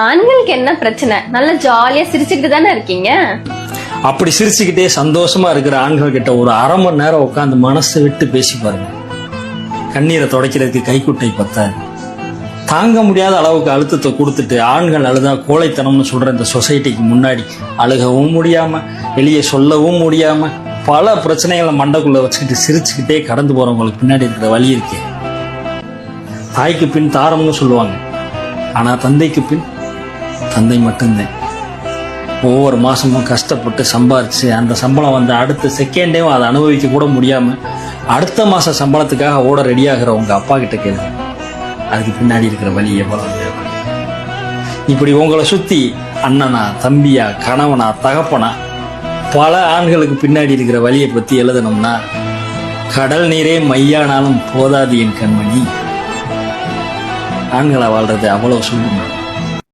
ஆண்களுக்கு என்ன பிரச்சனை? நல்ல ஜாலியா சிரிச்சுக்கிட்டு தானே இருக்கீங்க. அப்படி சிரிச்சுக்கிட்டே சந்தோஷமா இருக்கிற ஆண்கள் கிட்ட ஒரு அரை மணி நேரம் உட்காந்து மனசை விட்டு பேசி பாருங்க. கண்ணீரை துடைக்கிறதுக்கு கைக்குட்டை பத்தாது. தாங்க முடியாத அளவுக்கு அழுத்தத்தை கொடுத்துட்டு ஆண்கள் அழுதா கோழைத்தனம்னு சொல்ற இந்த சொசைட்டிக்கு முன்னாடி அழுகவும் முடியாம வெளியே சொல்லவும் முடியாம பல பிரச்சனைகளை மண்டைக்குள்ள வச்சுக்கிட்டு சிரிச்சுக்கிட்டே கடந்து போறவங்களுக்கு பின்னாடி இருக்கிற வழி இருக்கு. தாய்க்கு பின் தாரம்னு சொல்லுவாங்க, ஆனா தந்தைக்கு பின் தந்தை மட்டும்தான். ஒவ்வொரு மாசமும் கஷ்டப்பட்டு சம்பாரிச்சு அந்த சம்பளம் வந்து அடுத்த செகண்டேயும் அதை அனுபவிக்க கூட முடியாம அடுத்த மாச சம்பளத்துக்காக ஓட ரெடியாகிற உங்க அப்பா கிட்ட கேளுங்க, அதுக்கு பின்னாடி இருக்கிற வழி எவ்வளவு. இப்படி உங்களை சுத்தி அண்ணனா, தம்பியா, கணவனா, தகப்பனா பல ஆண்களுக்கு பின்னாடி இருக்கிற வழியை பத்தி எழுதணும்னா கடல் நீரே மையானாலும் போதாது என் கண்மணி. ஆண்களை வாழ்றது அவ்வளவு சொல்லுங்க.